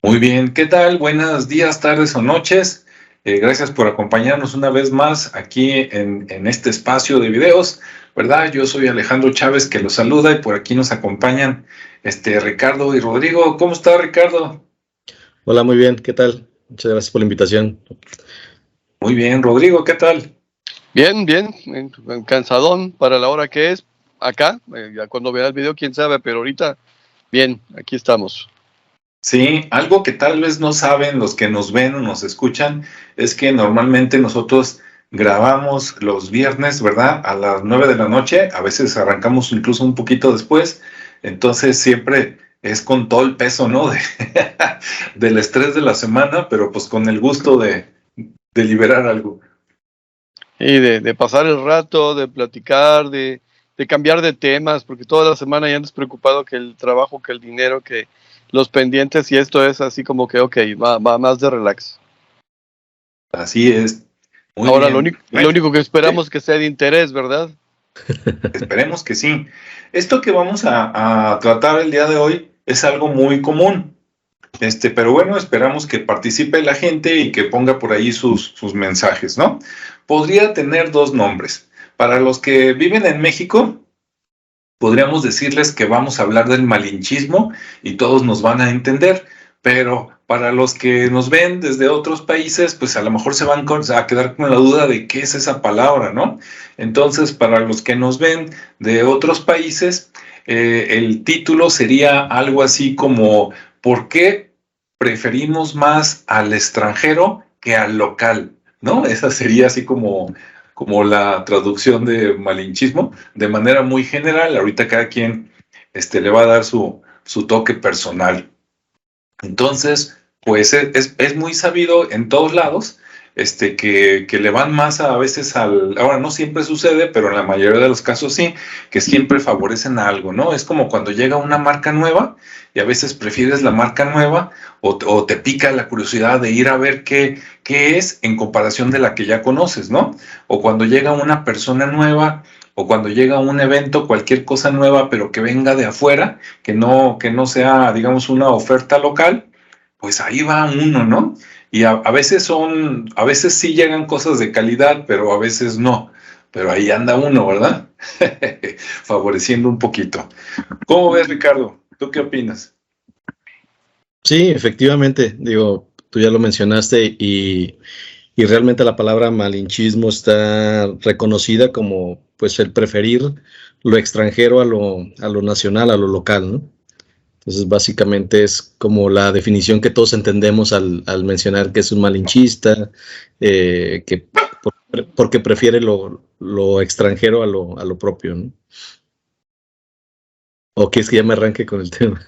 Muy bien, ¿qué tal? Buenos días, tardes o noches. Gracias por acompañarnos una vez más aquí en este espacio de videos, ¿verdad? Yo soy Alejandro Chávez que los saluda y por aquí nos acompañan Ricardo y Rodrigo. ¿Cómo está, Ricardo? Hola, muy bien, ¿qué tal? Muchas gracias por la invitación. Muy bien, Rodrigo, ¿qué tal? Bien, cansadón para la hora que es acá. Ya cuando vea el video, quién sabe, pero ahorita, bien, aquí estamos. Sí, algo que tal vez no saben los que nos ven o nos escuchan es que normalmente nosotros grabamos los viernes, ¿verdad? A las 9 de la noche, a veces arrancamos incluso un poquito después, entonces siempre es con todo el peso, ¿no? Del estrés de la semana, pero pues con el gusto de liberar algo. Y de pasar el rato, de platicar, de cambiar de temas, porque toda la semana ya andas preocupado que el trabajo, que el dinero, que los pendientes, y esto es así como que, ok, va más de relax. Así es. Muy Ahora, bien. lo único que esperamos Sí, que sea de interés, ¿verdad? esperemos que sí. Esto que vamos a tratar el día de hoy es algo muy común. Pero bueno, esperamos que participe la gente y que ponga por ahí sus mensajes, ¿no? Podría tener dos nombres. Para los que viven en México, podríamos decirles que vamos a hablar del malinchismo y todos nos van a entender, pero para los que nos ven desde otros países, pues a lo mejor se van a quedar con la duda de qué es esa palabra, ¿no? Entonces, para los que nos ven de otros países, el título sería algo así como ¿por qué preferimos más al extranjero que al local? ¿No? Esa sería así como la traducción de malinchismo, de manera muy general. Ahorita cada quien le va a dar su toque personal. Entonces, pues es muy sabido en todos lados que le van más a veces ahora no siempre sucede, pero en la mayoría de los casos sí, que siempre favorecen a algo, ¿no? Es como cuando llega una marca nueva y a veces prefieres la marca nueva o te pica la curiosidad de ir a ver qué es en comparación de la que ya conoces, ¿no? O cuando llega una persona nueva o cuando llega un evento, cualquier cosa nueva, pero que venga de afuera, que no sea, digamos, una oferta local, pues ahí va uno, ¿no? Y a veces a veces sí llegan cosas de calidad, pero a veces no. Pero ahí anda uno, ¿verdad? Favoreciendo un poquito. ¿Cómo ves, Ricardo? ¿Tú qué opinas? Sí, efectivamente, digo, tú ya lo mencionaste y realmente la palabra malinchismo está reconocida como pues el preferir lo extranjero a lo nacional, a lo local, ¿no? Entonces, básicamente es como la definición que todos entendemos al mencionar que es un malinchista, que porque prefiere lo extranjero a lo propio, ¿no? ¿O quieres que ya me arranque con el tema?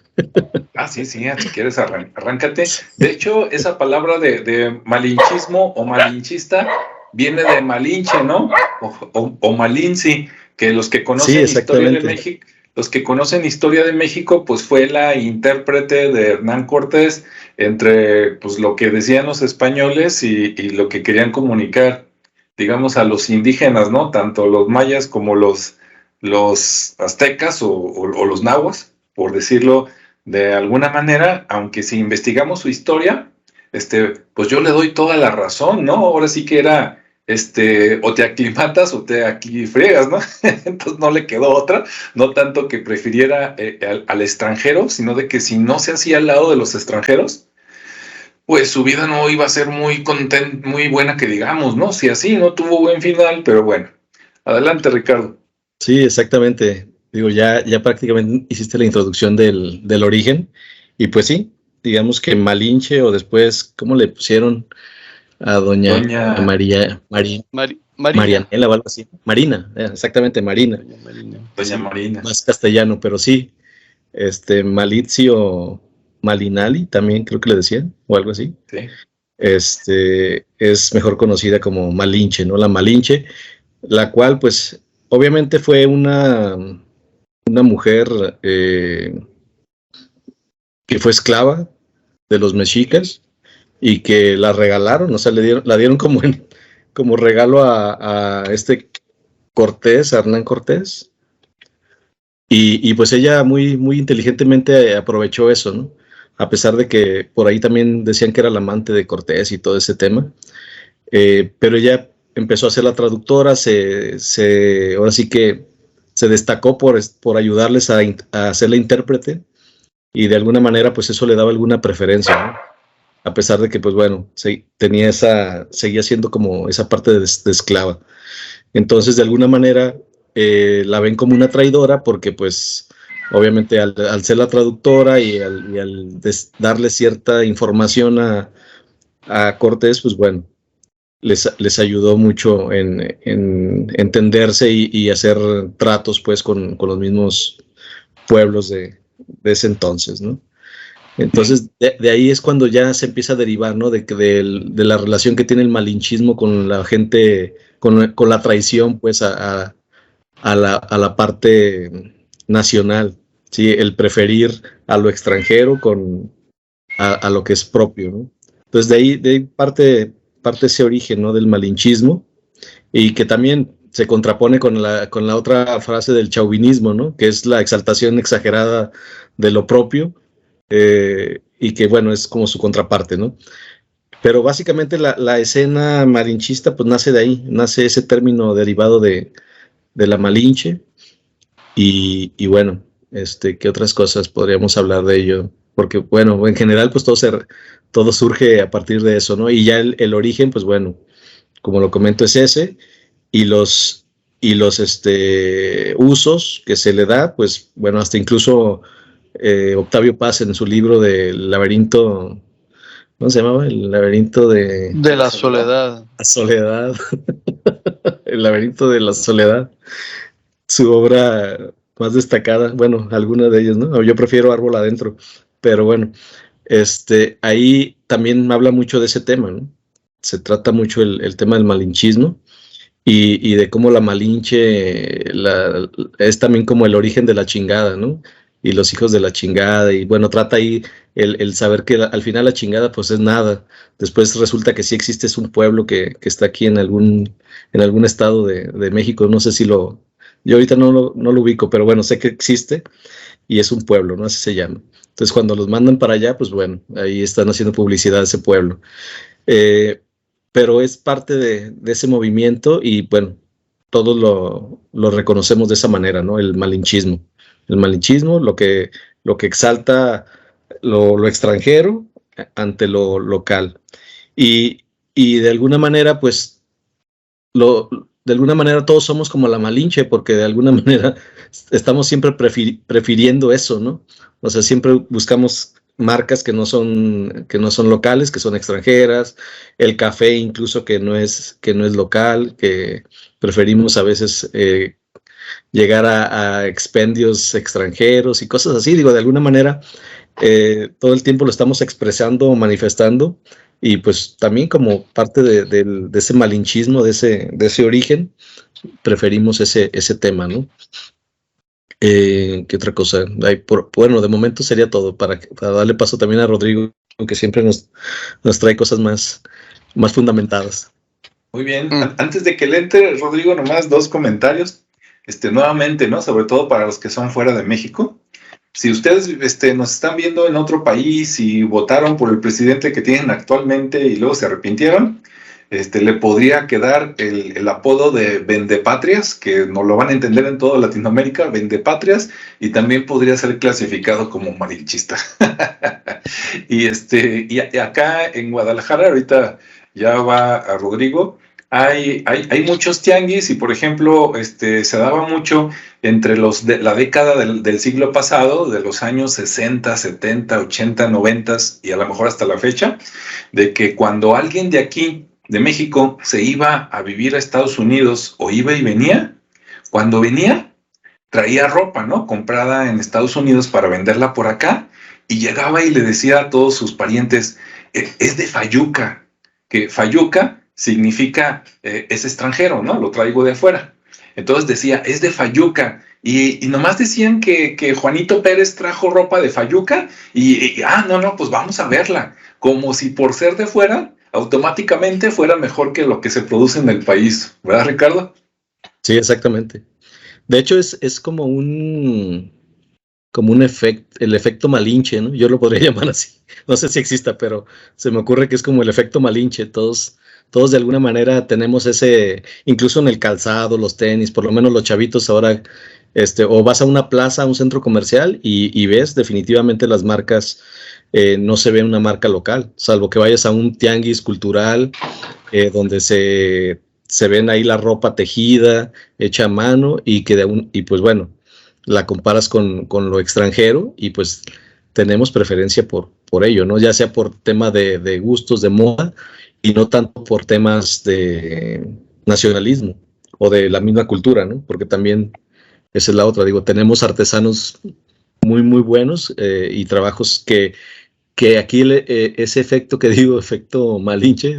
Sí, si quieres arráncate. De hecho, esa palabra de malinchismo o malinchista viene de Malinche, ¿no? O Malinci, que los que Sí, conocen historia de exactamente. México, pues fue la intérprete de Hernán Cortés entre pues lo que decían los españoles y lo que querían comunicar, digamos, a los indígenas, ¿no? Tanto los mayas como los aztecas o los nahuas, por decirlo de alguna manera, aunque si investigamos su historia, pues yo le doy toda la razón, ¿no? Ahora sí que era, o te aclimatas o te friegas, ¿no? Entonces no le quedó otra, no tanto que prefiriera al extranjero, sino de que si no se hacía al lado de los extranjeros, pues su vida no iba a ser muy buena que digamos, ¿no? Si así no tuvo buen final, pero bueno. Adelante, Ricardo. Sí, exactamente. Digo, ya prácticamente hiciste la introducción del origen. Y pues sí, digamos que Malinche o después, ¿cómo le pusieron a doña Doña Marina. Marianela o algo así? Marina, exactamente, Marina. Marina. Doña Sí, Marina. más castellano, pero sí. Malizio Malinali, también creo que le decían, o algo así. Sí. Es mejor conocida como Malinche, ¿no? La Malinche, la cual, pues, obviamente fue una mujer que fue esclava de los mexicas y que la regalaron, o sea, la dieron como regalo a Cortés, a Hernán Cortés. Y pues ella muy inteligentemente aprovechó eso, ¿no? a pesar de que por ahí también decían que era la amante de Cortés y todo ese tema. Pero ella empezó a ser la traductora, ahora sí que se destacó por ayudarles a ser la intérprete, y de alguna manera pues eso le daba alguna preferencia, ¿no? A pesar de que pues bueno, seguía siendo como esa parte de esclava. Entonces de alguna manera la ven como una traidora porque pues obviamente al ser la traductora y al darle cierta información a Cortés, pues bueno, les ayudó mucho en entenderse y hacer tratos pues con los mismos pueblos de ese entonces, ¿no? Entonces, de ahí es cuando ya se empieza a derivar, ¿no? De la relación que tiene el malinchismo con la gente, con la traición, pues, a la parte nacional, ¿sí? El preferir a lo extranjero a lo que es propio, ¿no? Entonces, de ahí parte ese origen, ¿no? Del malinchismo, y que también se contrapone con la otra frase del chauvinismo, ¿no? Que es la exaltación exagerada de lo propio, y que, bueno, es como su contraparte, ¿no? Pero básicamente la escena malinchista, pues nace de ahí, nace ese término derivado de la Malinche, y bueno, ¿qué otras cosas podríamos hablar de ello? Porque, bueno, en general, pues todo surge a partir de eso, ¿no? Y ya el origen, pues bueno, como lo comento, es ese, y los usos que se le da, pues bueno, hasta incluso Octavio Paz en su libro del laberinto, ¿cómo se llamaba? El laberinto de la soledad. la soledad, el laberinto de la soledad, su obra más destacada, bueno, alguna de ellas, ¿no? Yo prefiero Árbol Adentro, pero bueno, ahí también habla mucho de ese tema, ¿no? Se trata mucho el tema del malinchismo, y de cómo la Malinche es también como el origen de la chingada, ¿no? Y los hijos de la chingada, y bueno, trata ahí el saber que al final la chingada pues es nada. Después resulta que sí existe, es un pueblo que está aquí en algún estado de México, no sé si yo ahorita no lo ubico, pero bueno, sé que existe, y es un pueblo, ¿no? Así se llama. Entonces cuando los mandan para allá, pues bueno, ahí están haciendo publicidad a ese pueblo. Pero es parte de ese movimiento, y bueno, todos lo reconocemos de esa manera, ¿no? El malinchismo. El malinchismo, lo que exalta lo extranjero ante lo local. Y, y de alguna manera, pues, de alguna manera todos somos como la Malinche, porque de alguna manera estamos siempre prefiriendo eso, ¿no? O sea, siempre buscamos marcas que no son locales, que son extranjeras, el café incluso que no es local, que preferimos a veces llegar a expendios extranjeros y cosas así. Digo, de alguna manera todo el tiempo lo estamos expresando o manifestando, y pues también como parte de ese malinchismo, de ese origen, preferimos ese tema, ¿no? ¿Qué otra cosa? Bueno, de momento sería todo, para darle paso también a Rodrigo, que siempre nos trae cosas más fundamentadas. Muy bien. Antes de que le entre, Rodrigo, nomás 2 comentarios. Nuevamente, ¿no? Sobre todo para los que son fuera de México. Si ustedes nos están viendo en otro país y votaron por el presidente que tienen actualmente y luego se arrepintieron, le podría quedar el apodo de Vendepatrias, que no lo van a entender en toda Latinoamérica, Vendepatrias, y también podría ser clasificado como malinchista. y acá en Guadalajara, ahorita ya va a Rodrigo, hay muchos tianguis, y por ejemplo, se daba mucho entre la década del siglo pasado, de los años 60, 70, 80, 90 y a lo mejor hasta la fecha, de que cuando alguien de aquí, de México, se iba a vivir a Estados Unidos o iba y venía, cuando venía, traía ropa, ¿no? Comprada en Estados Unidos para venderla por acá, y llegaba y le decía a todos sus parientes, es de Fayuca, que Fayuca significa es extranjero, ¿no? Lo traigo de afuera. Entonces decía, es de Fayuca, y nomás decían que Juanito Pérez trajo ropa de Fayuca, no, pues vamos a verla, como si por ser de fuera, automáticamente fuera mejor que lo que se produce en el país, ¿verdad, Ricardo? Sí, exactamente. De hecho, es como como un efecto, el efecto Malinche, ¿no? Yo lo podría llamar así. No sé si exista, pero se me ocurre que es como el efecto Malinche. Todos de alguna manera tenemos ese, incluso en el calzado, los tenis, por lo menos los chavitos ahora, o vas a una plaza, a un centro comercial y ves definitivamente las marcas, no se ve una marca local, salvo que vayas a un tianguis cultural, donde se ven ahí la ropa tejida, hecha a mano y pues bueno, la comparas con lo extranjero y pues tenemos preferencia por ello, ¿no? Ya sea por tema de gustos, de moda y no tanto por temas de nacionalismo o de la misma cultura, ¿no? Porque también esa es la otra, digo, tenemos artesanos muy, muy buenos, y trabajos que aquí ese efecto que digo, efecto Malinche,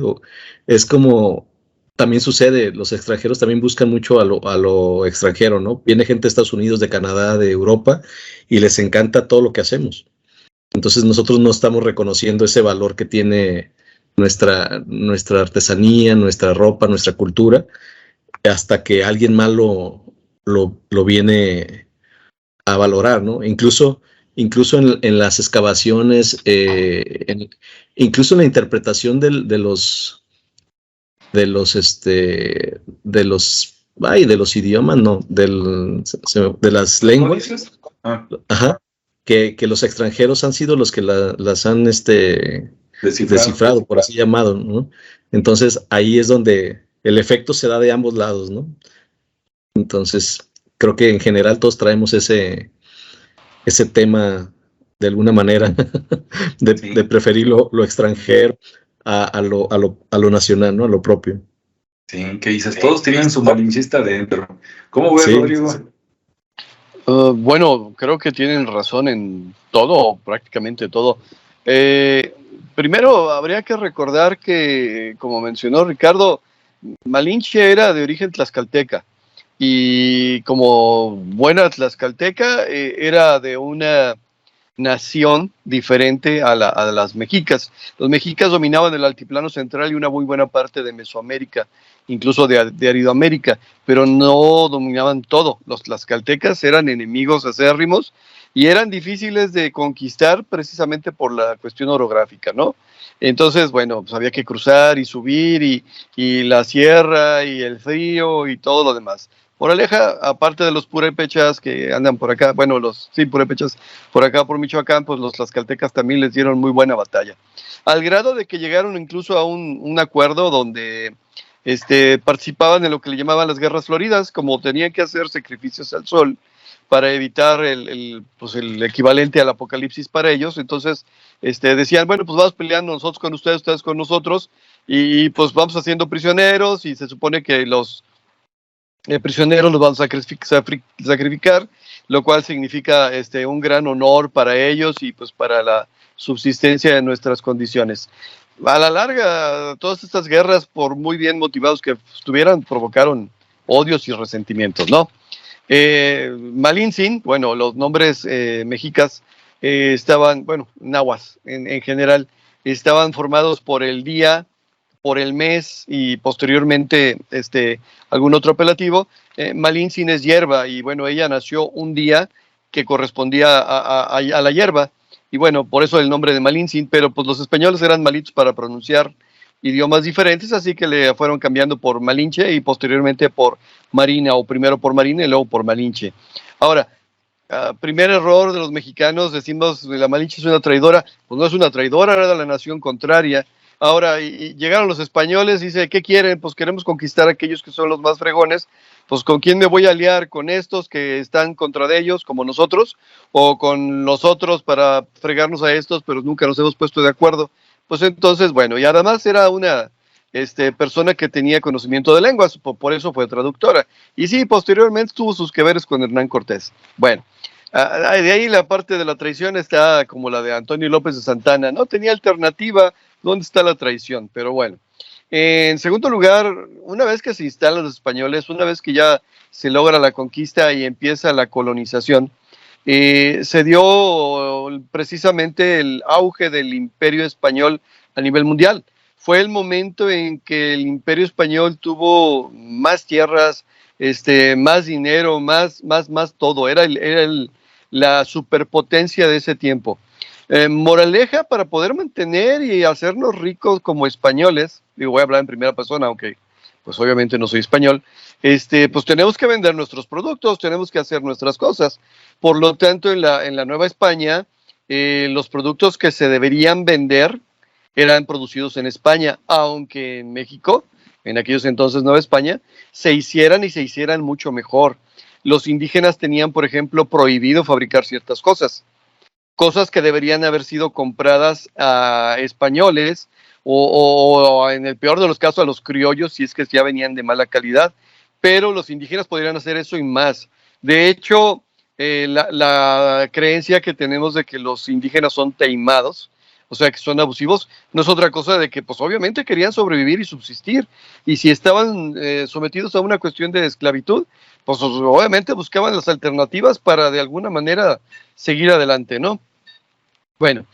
es como también sucede, los extranjeros también buscan mucho a lo extranjero, ¿no? Viene gente de Estados Unidos, de Canadá, de Europa, y les encanta todo lo que hacemos. Entonces nosotros no estamos reconociendo ese valor que tiene nuestra artesanía, nuestra ropa, nuestra cultura, hasta que alguien más lo viene a valorar, ¿no? Incluso en las excavaciones, incluso en la interpretación de los idiomas, no, de las lenguas, ajá, que los extranjeros han sido los que las han descifrado, por así llamado, ¿no? Entonces ahí es donde el efecto se da de ambos lados, ¿no? Entonces creo que en general todos traemos ese tema de alguna manera de preferir lo extranjero a lo nacional, ¿no? A lo propio. Sí, ¿qué dices? Todos tienen su malinchista dentro. ¿Cómo ves, Rodrigo? Bueno, creo que tienen razón en todo, prácticamente todo. Primero, habría que recordar que, como mencionó Ricardo, Malinche era de origen tlaxcalteca y como buena tlaxcalteca era de una nación diferente a las mexicas. Los mexicas dominaban el altiplano central y una muy buena parte de Mesoamérica, incluso de Aridoamérica, pero no dominaban todo. Los tlaxcaltecas eran enemigos acérrimos y eran difíciles de conquistar precisamente por la cuestión orográfica, ¿no? Entonces, bueno, pues había que cruzar y subir y la sierra y el frío y todo lo demás. Moraleja, aparte de los purépechas que andan por acá, bueno, purépechas por acá por Michoacán, pues los tlaxcaltecas también les dieron muy buena batalla. Al grado de que llegaron incluso a un acuerdo donde participaban en lo que le llamaban las guerras floridas, como tenían que hacer sacrificios al sol para evitar el equivalente al apocalipsis para ellos. Entonces decían, bueno, pues vamos peleando nosotros con ustedes con nosotros, y pues vamos haciendo prisioneros, y se supone que los prisioneros los van a sacrificar, lo cual significa un gran honor para ellos y pues para la subsistencia de nuestras condiciones. A la larga, todas estas guerras, por muy bien motivados que estuvieran, provocaron odios y resentimientos, ¿no? Malintzin, bueno, los nombres mexicas estaban, bueno, nahuas en general, estaban formados por el día, por el mes y posteriormente algún otro apelativo. Malintzin es hierba, y bueno, ella nació un día que correspondía a la hierba, y bueno, por eso el nombre de Malintzin, pero pues los españoles eran malitos para pronunciar idiomas diferentes, así que le fueron cambiando por Malinche y posteriormente por Marina, o primero por Marina y luego por Malinche. Ahora, primer error de los mexicanos, decimos la Malinche es una traidora. Pues no es una traidora, era la nación contraria. Ahora, y llegaron los españoles, dice, ¿qué quieren? Pues queremos conquistar a aquellos que son los más fregones. Pues ¿con quién me voy a aliar? ¿Con estos que están contra de ellos, como nosotros? ¿O con los otros para fregarnos a estos, pero nunca nos hemos puesto de acuerdo? Pues entonces, bueno, y además era una persona que tenía conocimiento de lenguas, por eso fue traductora. Y sí, posteriormente tuvo sus que veres con Hernán Cortés. Bueno, de ahí la parte de la traición está como la de Antonio López de Santana, no tenía alternativa. ¿Dónde está la traición? Pero bueno. En segundo lugar, una vez que se instalan los españoles, una vez que ya se logra la conquista y empieza la colonización, se dio precisamente el auge del imperio español a nivel mundial. Fue el momento en que el imperio español tuvo más tierras, más dinero, más todo. Era la superpotencia de ese tiempo. Moraleja, para poder mantener y hacernos ricos como españoles, digo, voy a hablar en primera persona, aunque pues obviamente no soy español, pues tenemos que vender nuestros productos, tenemos que hacer nuestras cosas. Por lo tanto, en la Nueva España, los productos que se deberían vender eran producidos en España, aunque en México, en aquellos entonces Nueva España, se hicieran mucho mejor. Los indígenas tenían, por ejemplo, prohibido fabricar ciertas cosas que deberían haber sido compradas a españoles o en el peor de los casos a los criollos, si es que ya venían de mala calidad, pero los indígenas podrían hacer eso y más. De hecho, la creencia que tenemos de que los indígenas son teimados, o sea, que son abusivos, no es otra cosa de que, pues, obviamente querían sobrevivir y subsistir, y si estaban sometidos a una cuestión de esclavitud, pues, obviamente buscaban las alternativas para, de alguna manera, seguir adelante, ¿no? Bueno,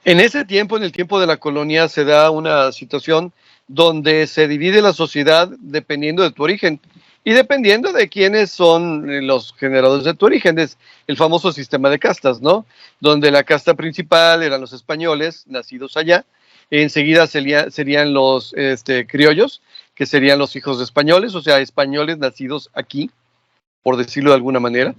en ese tiempo, en el tiempo de la colonia, se da una situación donde se divide la sociedad dependiendo de tu origen y dependiendo de quiénes son los generadores de tu origen. Es el famoso sistema de castas, ¿no? Donde la casta principal eran los españoles, nacidos allá. Enseguida serían los criollos, que serían los hijos de españoles, o sea, españoles nacidos aquí, por decirlo de alguna manera.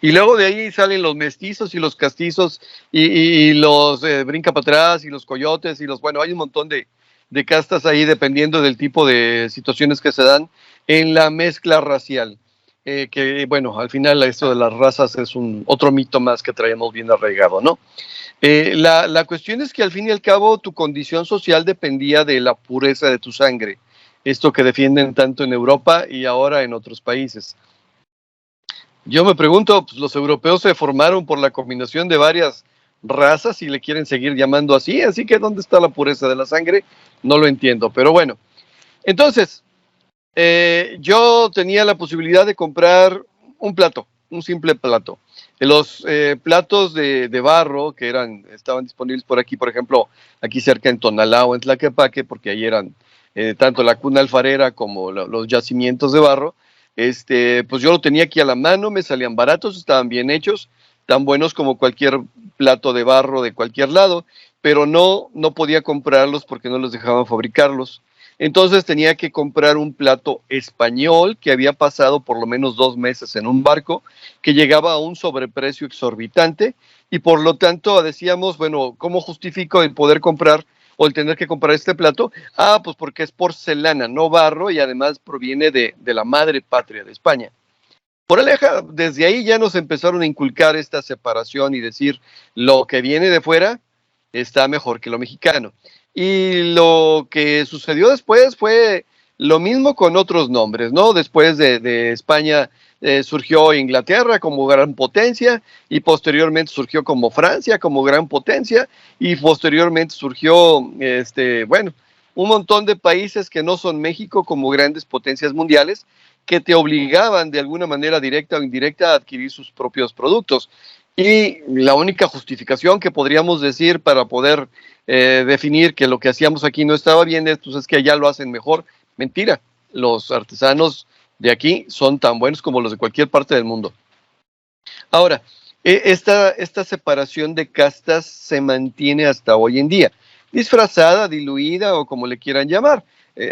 Y luego de ahí salen los mestizos y los castizos y los brinca para atrás y los coyotes y bueno, hay un montón de castas ahí dependiendo del tipo de situaciones que se dan en la mezcla racial. Que bueno, al final esto de las razas es otro mito más que traemos bien arraigado, ¿no? La cuestión es que al fin y al cabo tu condición social dependía de la pureza de tu sangre. Esto que defienden tanto en Europa y ahora en otros países. Yo me pregunto, pues los europeos se formaron por la combinación de varias razas y le quieren seguir llamando así que ¿dónde está la pureza de la sangre? No lo entiendo, pero bueno. Entonces, yo tenía la posibilidad de comprar un simple plato. Los platos de barro que estaban disponibles por aquí, por ejemplo, aquí cerca en Tonalá o en Tlaquepaque, porque ahí eran tanto la cuna alfarera como los yacimientos de barro. Pues yo lo tenía aquí a la mano, me salían baratos, estaban bien hechos, tan buenos como cualquier plato de barro de cualquier lado, pero no podía comprarlos porque no los dejaban fabricarlos. Entonces tenía que comprar un plato español que había pasado por lo menos 2 meses en un barco, que llegaba a un sobreprecio exorbitante y por lo tanto decíamos, bueno, ¿cómo justifico el poder comprar o el tener que comprar este plato? Pues porque es porcelana, no barro, y además proviene de la madre patria de España. Por aleja, desde ahí ya nos empezaron a inculcar esta separación y decir, lo que viene de fuera está mejor que lo mexicano. Y lo que sucedió después fue lo mismo con otros nombres, ¿no? Después de España surgió Inglaterra como gran potencia y posteriormente surgió como Francia como gran potencia y posteriormente surgió, un montón de países que no son México como grandes potencias mundiales que te obligaban de alguna manera directa o indirecta a adquirir sus propios productos. Y la única justificación que podríamos decir para poder definir que lo que hacíamos aquí no estaba bien es que allá lo hacen mejor. Mentira, los artesanos de aquí son tan buenos como los de cualquier parte del mundo. Ahora, esta separación de castas se mantiene hasta hoy en día, disfrazada, diluida o como le quieran llamar.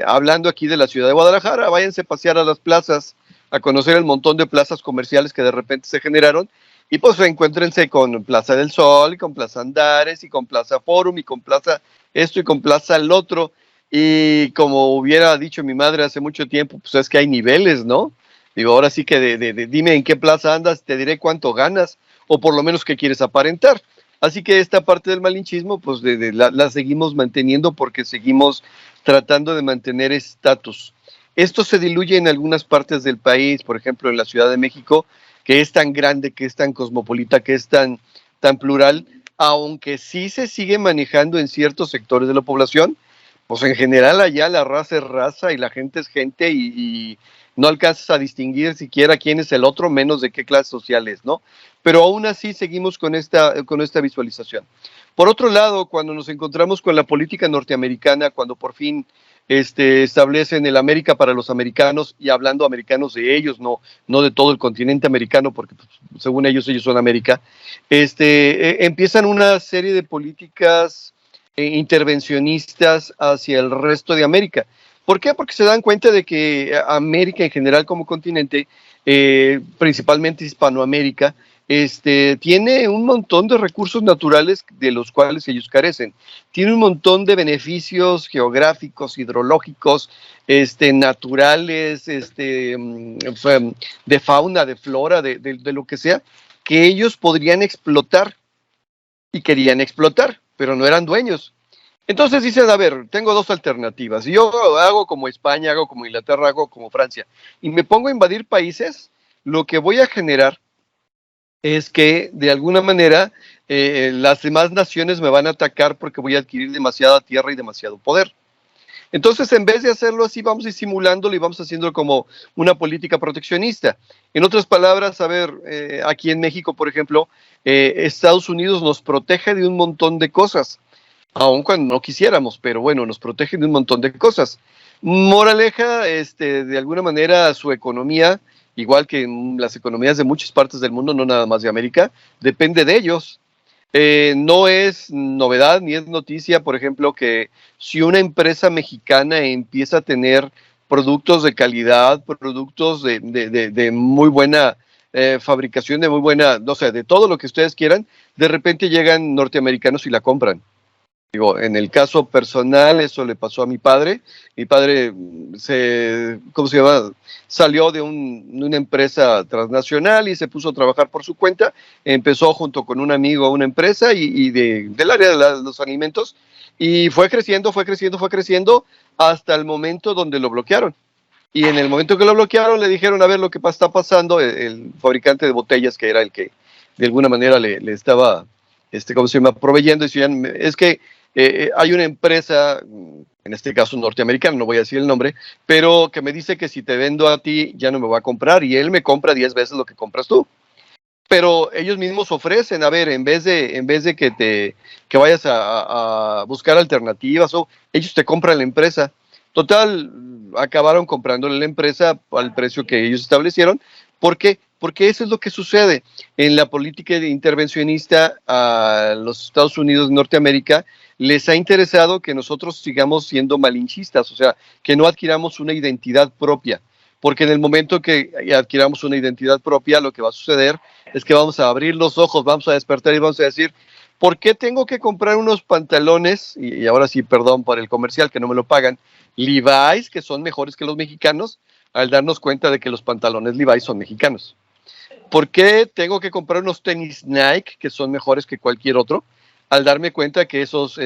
Hablando aquí de la ciudad de Guadalajara, váyanse a pasear a las plazas, a conocer el montón de plazas comerciales que de repente se generaron y pues encuéntrense con Plaza del Sol, y con Plaza Andares, y con Plaza Forum, y con Plaza esto, y con Plaza el otro. Y como hubiera dicho mi madre hace mucho tiempo, pues es que hay niveles, ¿no? Digo, ahora sí que dime en qué plaza andas, te diré cuánto ganas, o por lo menos qué quieres aparentar. Así que esta parte del malinchismo, pues la seguimos manteniendo porque seguimos tratando de mantener estatus. Esto se diluye en algunas partes del país, por ejemplo, en la Ciudad de México, que es tan grande, que es tan cosmopolita, que es tan plural, aunque sí se sigue manejando en ciertos sectores de la población, pues en general allá la raza es raza y la gente es gente y no alcanzas a distinguir siquiera quién es el otro, menos de qué clase social es, ¿no? Pero aún así seguimos con esta visualización. Por otro lado, cuando nos encontramos con la política norteamericana, cuando por fin establecen el América para los americanos, y hablando americanos de ellos, no de todo el continente americano, porque pues, según ellos son América, empiezan una serie de políticas intervencionistas hacia el resto de América. ¿Por qué? Porque se dan cuenta de que América en general como continente, principalmente Hispanoamérica, tiene un montón de recursos naturales de los cuales ellos carecen. Tiene un montón de beneficios geográficos, hidrológicos, naturales, de fauna, de flora, de lo que sea, que ellos podrían explotar y querían explotar, pero no eran dueños. Entonces dicen, a ver, tengo dos alternativas. Yo hago como España, hago como Inglaterra, hago como Francia, y me pongo a invadir países, lo que voy a generar es que de alguna manera las demás naciones me van a atacar porque voy a adquirir demasiada tierra y demasiado poder. Entonces, en vez de hacerlo así, vamos disimulándolo y vamos haciéndolo como una política proteccionista. En otras palabras, a ver, aquí en México, por ejemplo, Estados Unidos nos protege de un montón de cosas, aun cuando no quisiéramos, pero bueno, nos protege de un montón de cosas. Moraleja, de alguna manera, su economía, igual que las economías de muchas partes del mundo, no nada más de América, depende de ellos. No es novedad ni es noticia, por ejemplo, que si una empresa mexicana empieza a tener productos de calidad, productos de muy buena fabricación, de muy buena, no sé, de todo lo que ustedes quieran, de repente llegan norteamericanos y la compran. Digo, en el caso personal, eso le pasó a mi padre. Mi padre ¿cómo se llama? Salió de una empresa transnacional y se puso a trabajar por su cuenta. Empezó junto con un amigo una empresa del área de los alimentos, y fue creciendo hasta el momento donde lo bloquearon. Y en el momento que lo bloquearon, le dijeron, a ver, lo que está pasando, el fabricante de botellas, que era el que de alguna manera le estaba, ¿cómo se llama?, proveyendo, decían, es que hay una empresa, en este caso norteamericana, no voy a decir el nombre, pero que me dice que si te vendo a ti ya no me va a comprar, y él me compra 10 veces lo que compras tú. Pero ellos mismos ofrecen, a ver, en vez de que vayas a buscar alternativas, ellos te compran la empresa. Total, acabaron comprándole la empresa al precio que ellos establecieron. ¿Por qué? Porque eso es lo que sucede en la política intervencionista a los Estados Unidos de Norteamérica. Les ha interesado que nosotros sigamos siendo malinchistas, o sea, que no adquiramos una identidad propia, porque en el momento que adquiramos una identidad propia, lo que va a suceder es que vamos a abrir los ojos, vamos a despertar y vamos a decir, ¿por qué tengo que comprar unos pantalones? Y ahora sí, perdón por el comercial, que no me lo pagan, Levi's, que son mejores que los mexicanos, al darnos cuenta de que los pantalones Levi's son mexicanos. ¿Por qué tengo que comprar unos tenis Nike, que son mejores que cualquier otro? Al darme cuenta que esos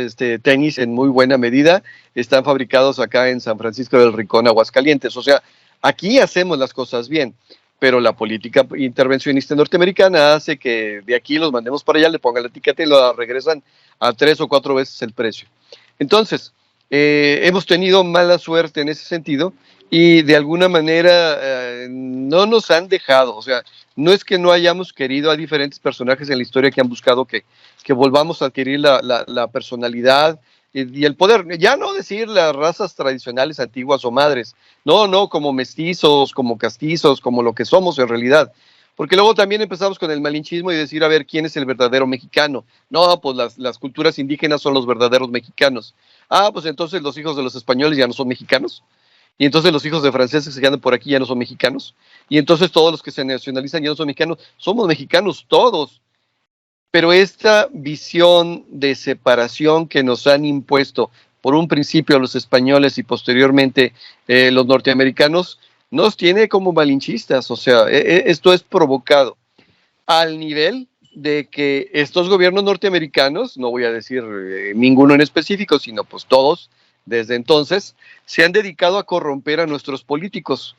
tenis en muy buena medida están fabricados acá en San Francisco del Rincón, Aguascalientes. O sea, aquí hacemos las cosas bien, pero la política intervencionista norteamericana hace que de aquí los mandemos para allá, le pongan la etiqueta y lo regresan a 3 o 4 veces el precio. Entonces, hemos tenido mala suerte en ese sentido, y de alguna manera no nos han dejado, o sea, no es que no hayamos querido, a diferentes personajes en la historia que han buscado que volvamos a adquirir la personalidad y el poder, ya no decir las razas tradicionales antiguas o madres, no, como mestizos, como castizos, como lo que somos en realidad. Porque luego también empezamos con el malinchismo y decir, a ver, ¿quién es el verdadero mexicano? No, pues las culturas indígenas son los verdaderos mexicanos. Ah, pues entonces los hijos de los españoles ya no son mexicanos. Y entonces los hijos de franceses que quedan por aquí ya no son mexicanos. Y entonces todos los que se nacionalizan ya no son mexicanos. Somos mexicanos todos. Pero esta visión de separación que nos han impuesto por un principio los españoles y posteriormente los norteamericanos, nos tiene como malinchistas. O sea, esto es provocado al nivel de que estos gobiernos norteamericanos, no voy a decir ninguno en específico, sino pues todos, desde entonces, se han dedicado a corromper a nuestros políticos.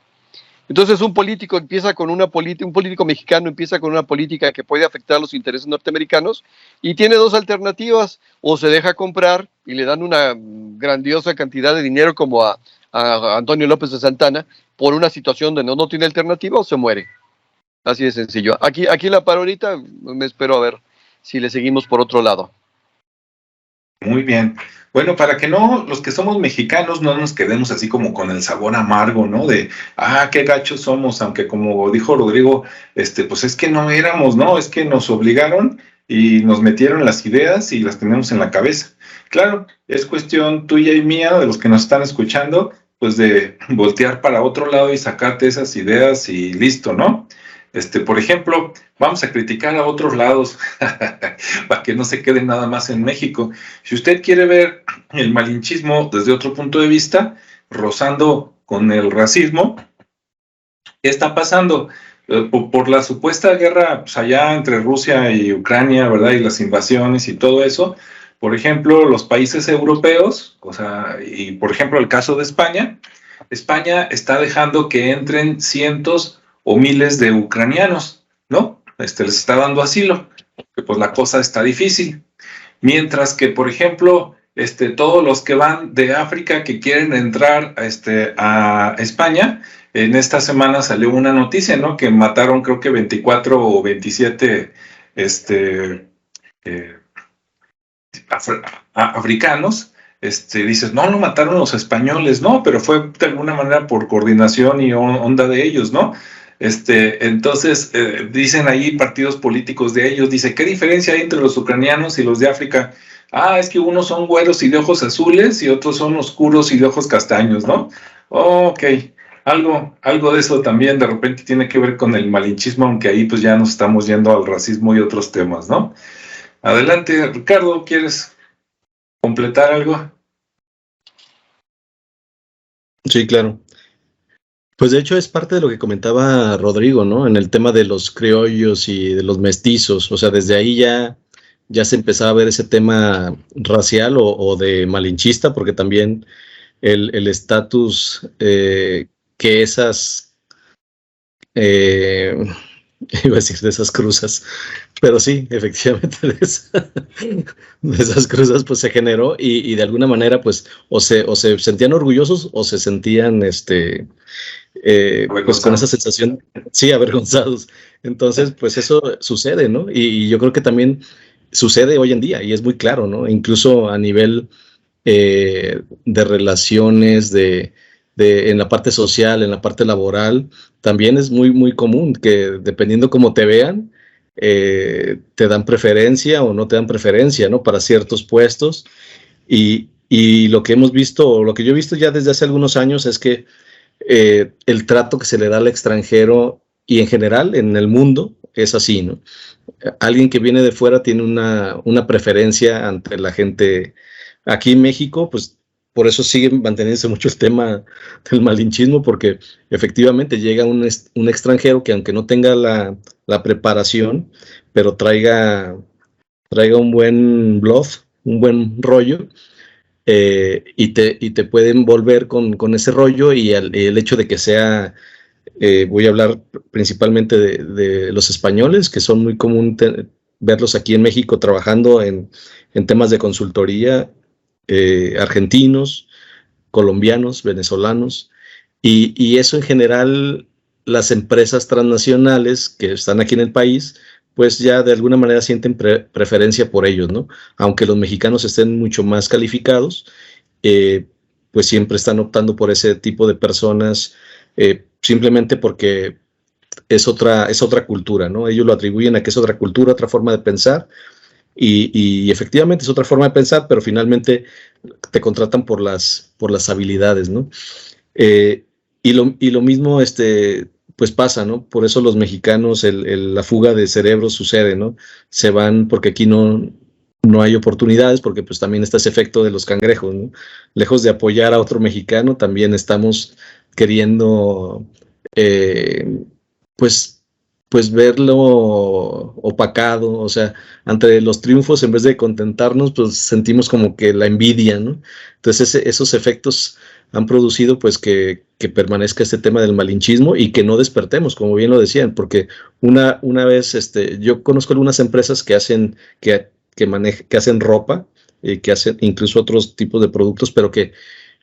Entonces un político empieza con un político mexicano empieza con una política que puede afectar los intereses norteamericanos, y tiene dos alternativas: o se deja comprar y le dan una grandiosa cantidad de dinero como a Antonio López de Santana por una situación donde no tiene alternativa, o se muere. Así de sencillo. Aquí la paro ahorita, me espero a ver si le seguimos por otro lado. Muy bien. Bueno, para que no, los que somos mexicanos no nos quedemos así como con el sabor amargo, ¿no? De, qué gachos somos, aunque como dijo Rodrigo, pues es que no éramos, ¿no? Es que nos obligaron y nos metieron las ideas y las tenemos en la cabeza. Claro, es cuestión tuya y mía, de los que nos están escuchando, pues de voltear para otro lado y sacarte esas ideas y listo, ¿no? Por ejemplo, vamos a criticar a otros lados para que no se quede nada más en México. Si usted quiere ver el malinchismo desde otro punto de vista, rozando con el racismo, ¿qué está pasando? Por la supuesta guerra pues, allá entre Rusia y Ucrania, ¿verdad? Y las invasiones y todo eso. Por ejemplo, los países europeos, o sea, y por ejemplo el caso de España, España está dejando que entren cientos o miles de ucranianos, ¿no? Les está dando asilo, que pues la cosa está difícil. Mientras que, por ejemplo, todos los que van de África que quieren entrar a España, en esta semana salió una noticia, ¿no? Que mataron creo que 24 o 27 africanos. Dices, no, lo mataron los españoles, no, pero fue de alguna manera por coordinación y onda de ellos, ¿no? Entonces, dicen ahí partidos políticos de ellos, dice, ¿qué diferencia hay entre los ucranianos y los de África? Es que unos son güeros y de ojos azules y otros son oscuros y de ojos castaños, ¿no? Ok, algo de eso también de repente tiene que ver con el malinchismo, aunque ahí pues ya nos estamos yendo al racismo y otros temas, ¿no? Adelante, Ricardo, ¿quieres completar algo? Sí, claro. Pues de hecho es parte de lo que comentaba Rodrigo, ¿no? En el tema de los criollos y de los mestizos. O sea, desde ahí ya se empezaba a ver ese tema racial o de malinchista, porque también el estatus que esas, iba a decir de esas cruzas, pero sí, efectivamente de esas cruzas pues se generó y de alguna manera pues o se sentían orgullosos o se sentían pues con esa sensación, sí, avergonzados. Entonces, pues eso sucede, ¿no? Y yo creo que también sucede hoy en día y es muy claro, ¿no? Incluso a nivel de relaciones, en la parte social, en la parte laboral, también es muy, muy común que dependiendo cómo te vean, te dan preferencia o no te dan preferencia, ¿no? Para ciertos puestos. Y lo que hemos visto, o lo que yo he visto ya desde hace algunos años es que el trato que se le da al extranjero y en general en el mundo es así, ¿no? Alguien que viene de fuera tiene una preferencia ante la gente. Aquí en México, pues por eso sigue manteniéndose mucho el tema del malinchismo, porque efectivamente llega un extranjero que aunque no tenga la preparación, pero traiga un buen bluff, un buen rollo, y te pueden envolver con ese rollo y el hecho de que sea, voy a hablar principalmente de los españoles, que son muy común verlos aquí en México trabajando en temas de consultoría, argentinos, colombianos, venezolanos, y eso en general las empresas transnacionales que están aquí en el país, pues ya de alguna manera sienten preferencia por ellos, ¿no? Aunque los mexicanos estén mucho más calificados, pues siempre están optando por ese tipo de personas, simplemente porque es otra cultura, ¿no? Ellos lo atribuyen a que es otra cultura, otra forma de pensar, y efectivamente es otra forma de pensar, pero finalmente te contratan por las habilidades, ¿no? Y lo mismo, pues pasa, ¿no? Por eso los mexicanos, la fuga de cerebros sucede, ¿no? Se van porque aquí no hay oportunidades, porque pues también está ese efecto de los cangrejos, ¿no? Lejos de apoyar a otro mexicano, también estamos queriendo, pues verlo opacado, o sea, ante los triunfos, en vez de contentarnos, pues sentimos como que la envidia, ¿no? Entonces esos efectos han producido pues que permanezca este tema del malinchismo y que no despertemos, como bien lo decían, porque una vez, yo conozco algunas empresas que hacen, que hacen ropa, que hacen incluso otros tipos de productos, pero que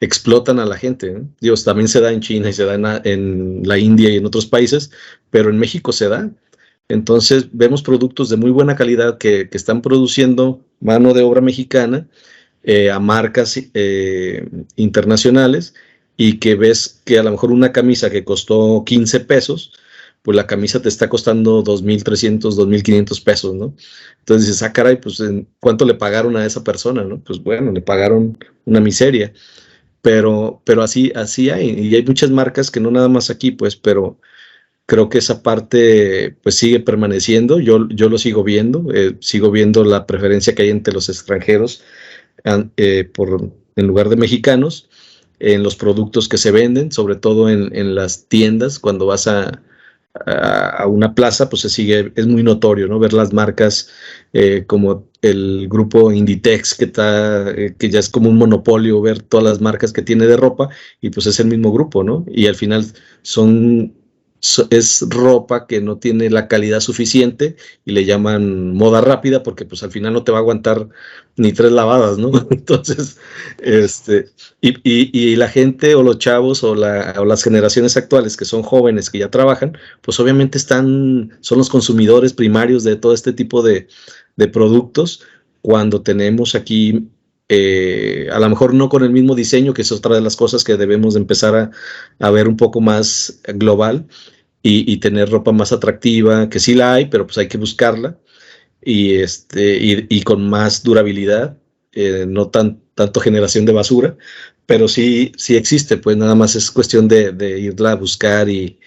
explotan a la gente, ¿no? Dios, también se da en China y se da en la India y en otros países, pero en México se da. Entonces vemos productos de muy buena calidad que están produciendo mano de obra mexicana, a marcas internacionales, y que ves que a lo mejor una camisa que costó 15 pesos, pues la camisa te está costando 2,300, 2,500 pesos, ¿no? Entonces dices, caray, pues ¿cuánto le pagaron a esa persona, no? Pues bueno, le pagaron una miseria, pero así hay, y hay muchas marcas que no nada más aquí, pues, pero creo que esa parte pues sigue permaneciendo. Yo lo sigo viendo la preferencia que hay entre los extranjeros en lugar de mexicanos, en los productos que se venden, sobre todo en las tiendas. Cuando vas a una plaza, pues es muy notorio, ¿no? Ver las marcas como el grupo Inditex, que ya es como un monopolio, ver todas las marcas que tiene de ropa, y pues es el mismo grupo, ¿no? Y al final es ropa que no tiene la calidad suficiente, y le llaman moda rápida porque pues al final no te va a aguantar ni 3 lavadas, ¿no? Entonces, y la gente, o los chavos, o las generaciones actuales, que son jóvenes, que ya trabajan, pues obviamente son los consumidores primarios de todo este tipo de productos, cuando tenemos aquí a lo mejor no con el mismo diseño, que es otra de las cosas que debemos de empezar a ver un poco más global, y tener ropa más atractiva, que sí la hay, pero pues hay que buscarla, y con más durabilidad, no tanto generación de basura, pero sí existe, pues nada más es cuestión de irla a buscar, y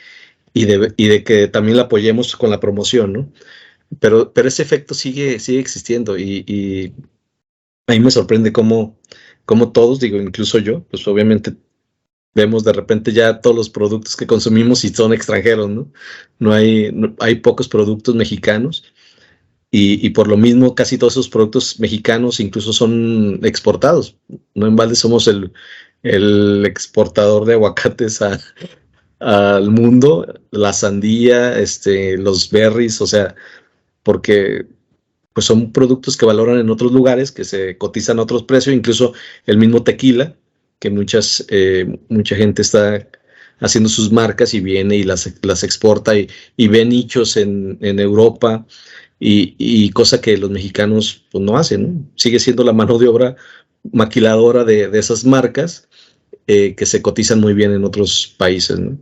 de que también la apoyemos con la promoción, ¿no? Pero ese efecto sigue existiendo, y a mí me sorprende cómo todos, digo, incluso yo, pues obviamente vemos de repente ya todos los productos que consumimos y son extranjeros, ¿no? Hay pocos productos mexicanos, y por lo mismo casi todos esos productos mexicanos incluso son exportados. No en balde somos el exportador de aguacates al mundo, la sandía, los berries, o sea, porque pues son productos que valoran en otros lugares, que se cotizan a otros precios, incluso el mismo tequila, que mucha gente está haciendo sus marcas y viene y las exporta, y ve nichos en Europa, y cosa que los mexicanos pues no hacen, ¿no? Sigue siendo la mano de obra maquiladora de esas marcas, que se cotizan muy bien en otros países, ¿no?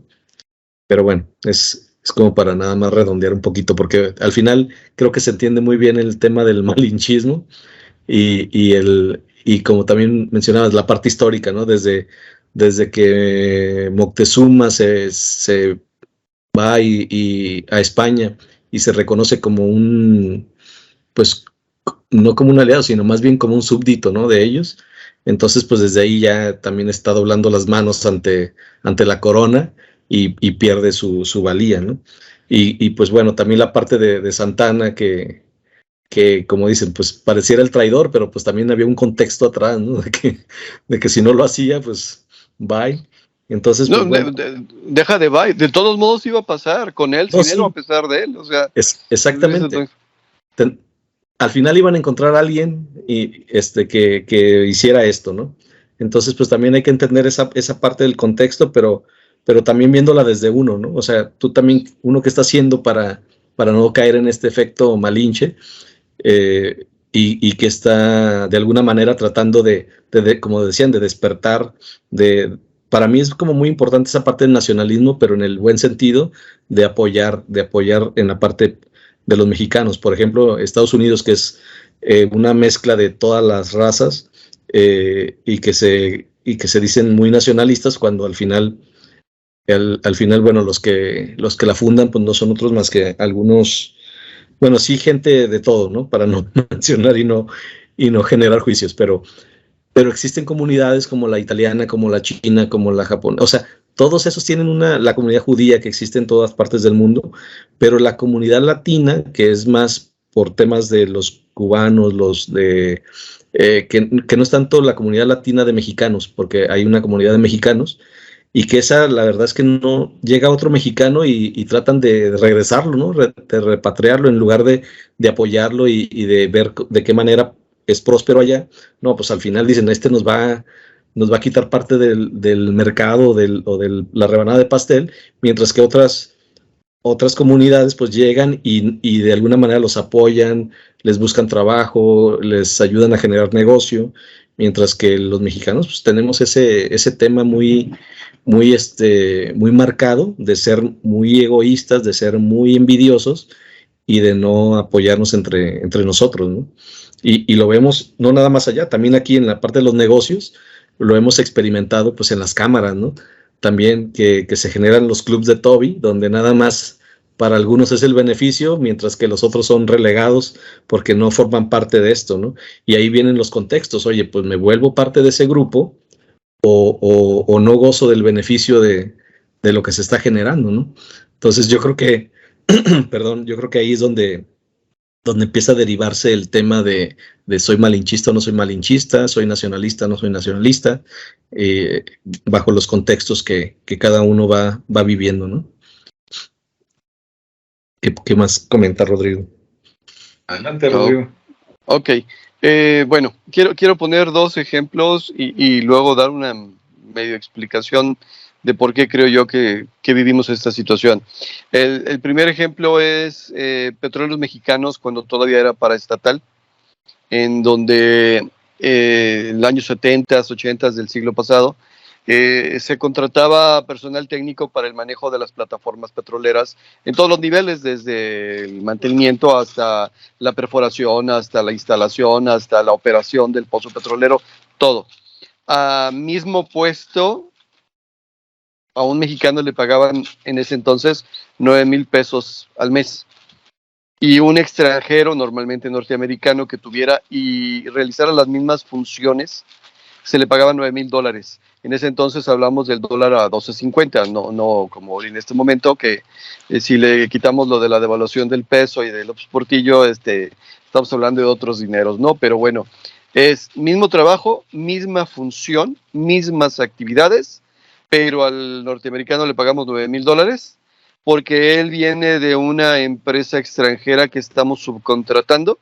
Pero bueno, es como para nada más redondear un poquito, porque al final creo que se entiende muy bien el tema del malinchismo, y como también mencionabas, la parte histórica, ¿no? Desde que Moctezuma se va y a España, y se reconoce como pues no como un aliado, sino más bien como un súbdito, ¿no? De ellos. Entonces, pues desde ahí ya también está doblando las manos ante la corona, y pierde su valía, ¿no? Y pues bueno, también la parte de Santana, que como dicen, pues pareciera el traidor, pero pues también había un contexto atrás, ¿no? De que si no lo hacía, pues bye. Entonces, pues No, bueno. deja de bye. De todos modos iba a pasar con él, No, sin él o a sí, pesar de él. O sea, exactamente. Al final iban a encontrar a alguien que hiciera esto, ¿no? Entonces, pues también hay que entender esa parte del contexto, pero también viéndola desde uno, ¿no? O sea, tú también, uno que está haciendo para no caer en este efecto malinche, y que está de alguna manera tratando como decían, de despertar, para mí es como muy importante esa parte del nacionalismo, pero en el buen sentido, de apoyar en la parte de los mexicanos. Por ejemplo, Estados Unidos, que es una mezcla de todas las razas, y que se dicen muy nacionalistas, cuando al final, bueno, los que la fundan, pues no son otros más que algunos, bueno, sí, gente de todo, ¿no? Para no mencionar y no generar juicios, pero existen comunidades como la italiana, como la china, como la japonesa, o sea, todos esos tienen la comunidad judía que existe en todas partes del mundo, pero la comunidad latina, que es más por temas de los cubanos, que no es tanto la comunidad latina de mexicanos, porque hay una comunidad de mexicanos, y que esa, la verdad es que no llega otro mexicano, y tratan de regresarlo, ¿no? De repatriarlo, en lugar de apoyarlo, y de ver de qué manera es próspero allá. No, pues al final dicen, nos va a quitar parte del mercado, o de la rebanada de pastel, mientras que otras comunidades pues llegan, y de alguna manera los apoyan, les buscan trabajo, les ayudan a generar negocio, mientras que los mexicanos pues, tenemos ese tema muy marcado de ser muy egoístas, de ser muy envidiosos y de no apoyarnos entre nosotros, ¿no? Y lo vemos no nada más allá, también aquí en la parte de los negocios lo hemos experimentado pues en las cámaras, ¿no? También que se generan los clubs de Toby, donde nada más para algunos es el beneficio, mientras que los otros son relegados porque no forman parte de esto, ¿no? Y ahí vienen los contextos, oye, pues me vuelvo parte de ese grupo o no gozo del beneficio de lo que se está generando, ¿no? Entonces yo creo que, perdón, yo creo que ahí es donde empieza a derivarse el tema de soy malinchista o no soy malinchista, soy nacionalista o no soy nacionalista, bajo los contextos que cada uno va viviendo, ¿no? ¿Qué más comenta Rodrigo? Adelante, Rodrigo. Ok. Bueno, quiero poner dos ejemplos y luego dar una medio explicación de por qué creo yo que vivimos esta situación. El primer ejemplo es Petróleos Mexicanos cuando todavía era paraestatal, en donde en los años 70, 80 del siglo pasado, se contrataba personal técnico para el manejo de las plataformas petroleras en todos los niveles, desde el mantenimiento hasta la perforación, hasta la instalación, hasta la operación del pozo petrolero, todo. A mismo puesto, a un mexicano le pagaban en ese entonces 9,000 pesos al mes. Y un extranjero, normalmente norteamericano, que tuviera y realizara las mismas funciones, se le pagaban $9,000. En ese entonces hablamos del dólar a 12.50, no como en este momento, que si le quitamos lo de la devaluación del peso y del López Portillo, estamos hablando de otros dineros, ¿no? Pero bueno, es mismo trabajo, misma función, mismas actividades, pero al norteamericano le pagamos $9,000 porque él viene de una empresa extranjera que estamos subcontratando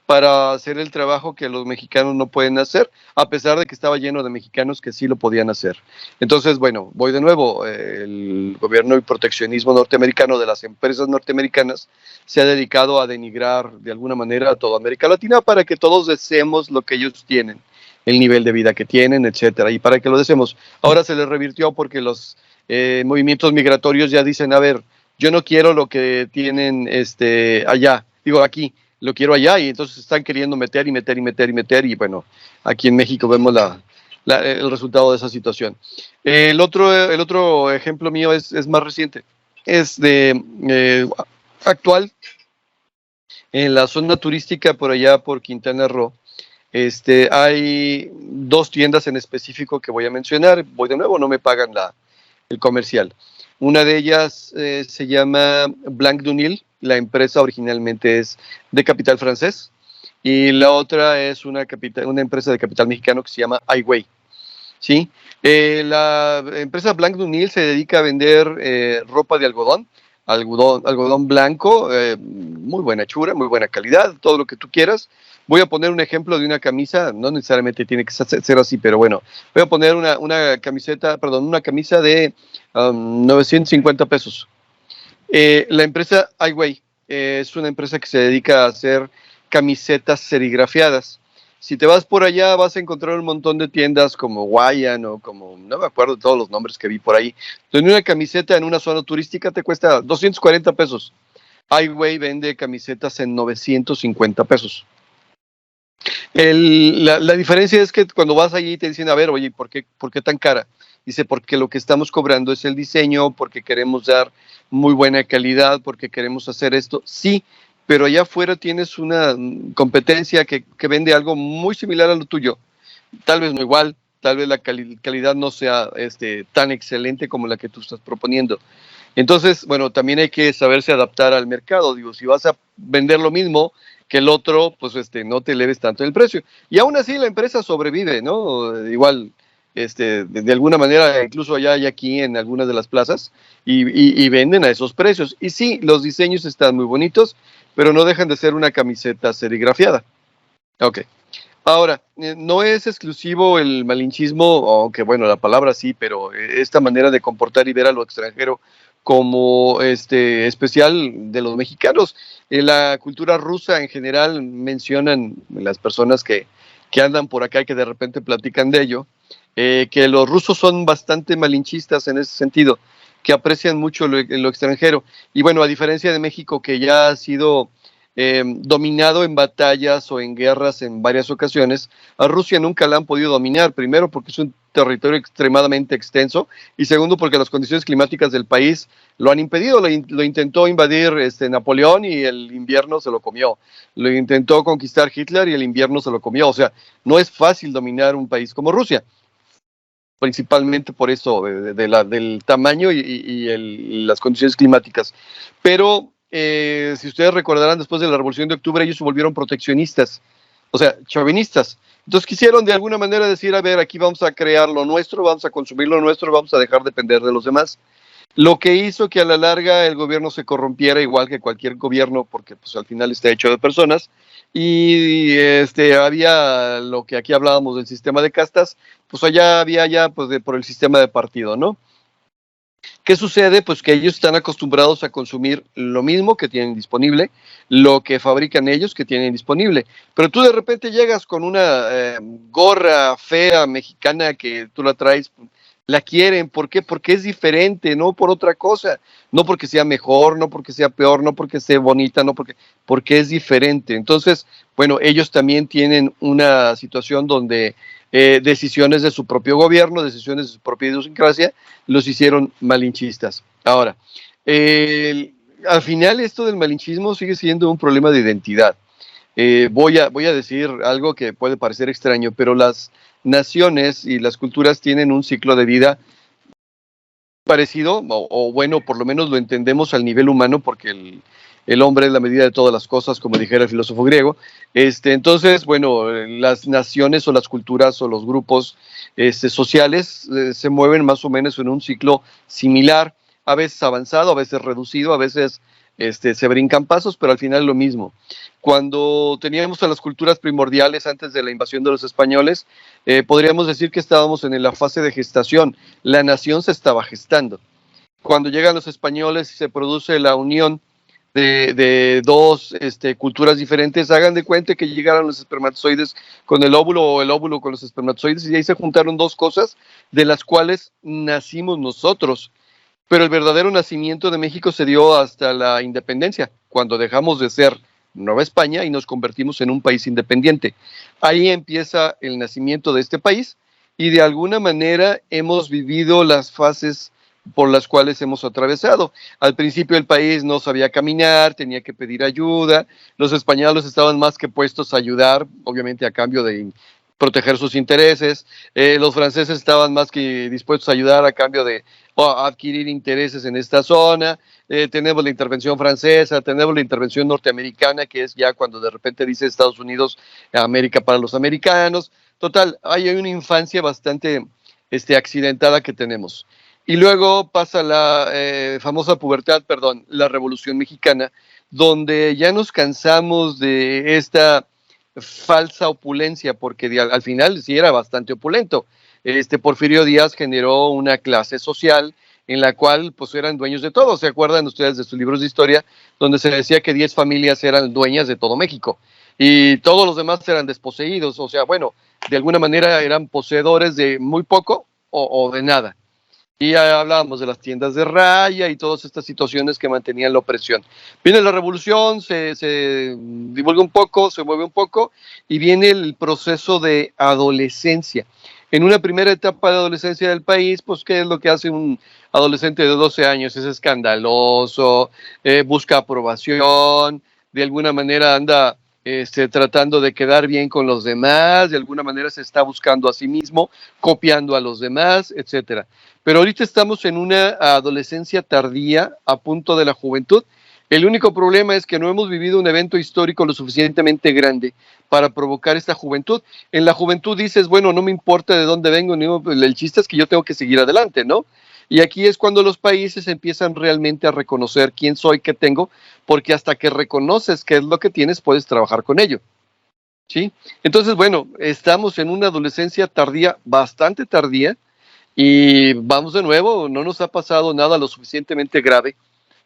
para hacer el trabajo que los mexicanos no pueden hacer, a pesar de que estaba lleno de mexicanos que sí lo podían hacer. Entonces, bueno, voy de nuevo, el gobierno y proteccionismo norteamericano de las empresas norteamericanas se ha dedicado a denigrar de alguna manera a toda América Latina para que todos deseemos lo que ellos tienen, el nivel de vida que tienen, etcétera, y para que lo deseemos. Ahora se les revirtió porque los movimientos migratorios ya dicen, a ver, yo no quiero lo que tienen allá, digo aquí, lo quiero allá, y entonces están queriendo meter y bueno, aquí en México vemos el resultado de esa situación. El otro ejemplo mío es más reciente, es actual, en la zona turística por allá por Quintana Roo. Hay dos tiendas en específico que voy a mencionar, voy de nuevo, no me pagan el comercial. Una de ellas se llama Blanc-Dunil, la empresa originalmente es de capital francés, y la otra es una empresa de capital mexicano que se llama iWay. ¿Sí? La empresa Blanc-Dunil se dedica a vender ropa de algodón blanco, muy buena hechura, muy buena calidad, todo lo que tú quieras. Voy a poner un ejemplo de una camisa, no necesariamente tiene que ser así, pero bueno, voy a poner una camisa de 950 pesos. La empresa iWay es una empresa que se dedica a hacer camisetas serigrafiadas. Si te vas por allá vas a encontrar un montón de tiendas como Guayan o como, no me acuerdo de todos los nombres que vi por ahí, donde una camiseta en una zona turística te cuesta 240 pesos. iWay vende camisetas en 950 pesos. La diferencia es que cuando vas allí te dicen, a ver, oye, ¿por qué tan cara? Dice, porque lo que estamos cobrando es el diseño, porque queremos dar muy buena calidad, porque queremos hacer esto. Sí, pero allá afuera tienes una competencia que vende algo muy similar a lo tuyo. Tal vez no igual, tal vez la calidad no sea tan excelente como la que tú estás proponiendo. Entonces, bueno, también hay que saberse adaptar al mercado. Digo, si vas a vender lo mismo que el otro, pues no te eleves tanto el precio. Y aún así la empresa sobrevive, ¿no? Igual, de alguna manera, incluso allá y aquí en algunas de las plazas, y venden a esos precios. Y sí, los diseños están muy bonitos, pero no dejan de ser una camiseta serigrafiada. Ok. Ahora, no es exclusivo el malinchismo, aunque bueno, la palabra sí, pero esta manera de comportar y ver a lo extranjero como especial de los mexicanos. La cultura rusa en general mencionan las personas que que andan por acá y que de repente platican de ello, que los rusos son bastante malinchistas en ese sentido, que aprecian mucho lo extranjero. Y bueno, a diferencia de México, que ya ha sido dominado en batallas o en guerras en varias ocasiones, a Rusia nunca la han podido dominar, primero porque es un territorio extremadamente extenso, y segundo porque las condiciones climáticas del país lo han impedido. Lo intentó invadir Napoleón y el invierno se lo comió, lo intentó conquistar Hitler y el invierno se lo comió. O sea, no es fácil dominar un país como Rusia, principalmente por eso, del tamaño y las condiciones climáticas. Pero si ustedes recordarán, después de la Revolución de Octubre, ellos se volvieron proteccionistas, o sea, chauvinistas. Entonces quisieron de alguna manera decir, a ver, aquí vamos a crear lo nuestro, vamos a consumir lo nuestro, vamos a dejar de depender de los demás. Lo que hizo que a la larga el gobierno se corrompiera igual que cualquier gobierno, porque pues al final está hecho de personas, y había lo que aquí hablábamos del sistema de castas, pues allá había ya pues por el sistema de partido, ¿no? ¿Qué sucede? Pues que ellos están acostumbrados a consumir lo mismo que tienen disponible, lo que fabrican ellos que tienen disponible. Pero tú de repente llegas con una gorra fea mexicana que tú la traes, la quieren. ¿Por qué? Porque es diferente, no por otra cosa. No porque sea mejor, no porque sea peor, no porque sea bonita, no porque es diferente. Entonces, bueno, ellos también tienen una situación donde decisiones de su propio gobierno, decisiones de su propia idiosincrasia, los hicieron malinchistas. Ahora, al final esto del malinchismo sigue siendo un problema de identidad. Voy a decir algo que puede parecer extraño, pero las naciones y las culturas tienen un ciclo de vida parecido, o bueno, por lo menos lo entendemos al nivel humano, porque el hombre es la medida de todas las cosas, como dijera el filósofo griego. Entonces, bueno, las naciones o las culturas o los grupos sociales se mueven más o menos en un ciclo similar, a veces avanzado, a veces reducido, a veces se brincan pasos, pero al final lo mismo. Cuando teníamos a las culturas primordiales antes de la invasión de los españoles, podríamos decir que estábamos en la fase de gestación. La nación se estaba gestando. Cuando llegan los españoles y se produce la unión de dos culturas diferentes, hagan de cuenta que llegaron los espermatozoides con el óvulo o el óvulo con los espermatozoides, y ahí se juntaron dos cosas de las cuales nacimos nosotros. Pero el verdadero nacimiento de México se dio hasta la independencia, cuando dejamos de ser Nueva España y nos convertimos en un país independiente. Ahí empieza el nacimiento de este país, y de alguna manera hemos vivido las fases por las cuales hemos atravesado. Al principio el país no sabía caminar, tenía que pedir ayuda, los españoles estaban más que puestos a ayudar, obviamente a cambio de proteger sus intereses, los franceses estaban más que dispuestos a ayudar a cambio de adquirir intereses en esta zona. Tenemos la intervención francesa, tenemos la intervención norteamericana, que es ya cuando de repente dice Estados Unidos, América para los americanos. Total, hay una infancia bastante accidentada que tenemos. Y luego pasa la famosa pubertad, la Revolución Mexicana, donde ya nos cansamos de esta falsa opulencia, porque al final sí era bastante opulento. Porfirio Díaz generó una clase social en la cual pues eran dueños de todo. ¿Se acuerdan ustedes de sus libros de historia, donde se decía que 10 familias eran dueñas de todo México y todos los demás eran desposeídos? O sea, bueno, de alguna manera eran poseedores de muy poco o de nada. Y ya hablábamos de las tiendas de raya y todas estas situaciones que mantenían la opresión. Viene la revolución, se divulga un poco, se mueve un poco, y viene el proceso de adolescencia. En una primera etapa de adolescencia del país, pues, ¿qué es lo que hace un adolescente de 12 años? Es escandaloso, busca aprobación, de alguna manera anda tratando de quedar bien con los demás, de alguna manera se está buscando a sí mismo, copiando a los demás, etcétera. Pero ahorita estamos en una adolescencia tardía, a punto de la juventud. El único problema es que no hemos vivido un evento histórico lo suficientemente grande para provocar esta juventud. En la juventud dices, bueno, no me importa de dónde vengo, el chiste es que yo tengo que seguir adelante, ¿no? Y aquí es cuando los países empiezan realmente a reconocer quién soy, qué tengo, porque hasta que reconoces qué es lo que tienes, puedes trabajar con ello, ¿sí? Entonces, bueno, estamos en una adolescencia tardía, bastante tardía, y vamos de nuevo, no nos ha pasado nada lo suficientemente grave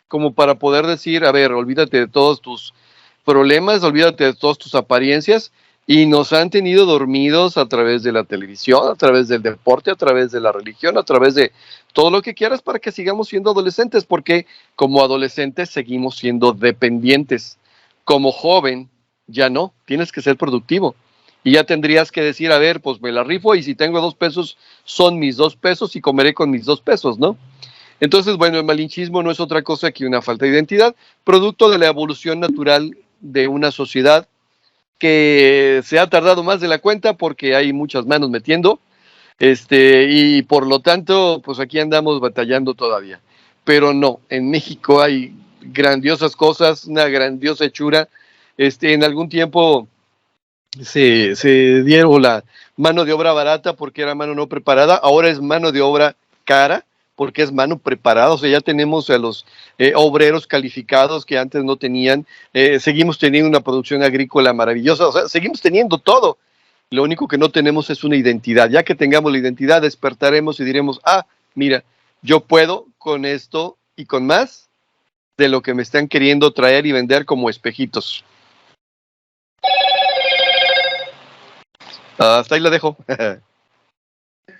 como para poder decir, a ver, olvídate de todos tus problemas, olvídate de todas tus apariencias, Y nos han tenido dormidos a través de la televisión, a través del deporte, a través de la religión, a través de todo lo que quieras para que sigamos siendo adolescentes, porque como adolescentes seguimos siendo dependientes. Como joven, ya no, tienes que ser productivo. Y ya tendrías que decir, a ver, pues me la rifo y si tengo 2 pesos, son mis 2 pesos y comeré con mis 2 pesos, ¿no? Entonces, bueno, el malinchismo no es otra cosa que una falta de identidad, producto de la evolución natural de una sociedad que se ha tardado más de la cuenta porque hay muchas manos metiendo, y por lo tanto, pues aquí andamos batallando todavía. Pero no, en México hay grandiosas cosas, una grandiosa hechura. En algún tiempo se dieron la mano de obra barata porque era mano no preparada, ahora es mano de obra cara porque es mano preparada, o sea, ya tenemos a los obreros calificados que antes no tenían, seguimos teniendo una producción agrícola maravillosa, o sea, seguimos teniendo todo, lo único que no tenemos es una identidad. Ya que tengamos la identidad, despertaremos y diremos, mira, yo puedo con esto y con más de lo que me están queriendo traer y vender como espejitos. Hasta ahí la dejo.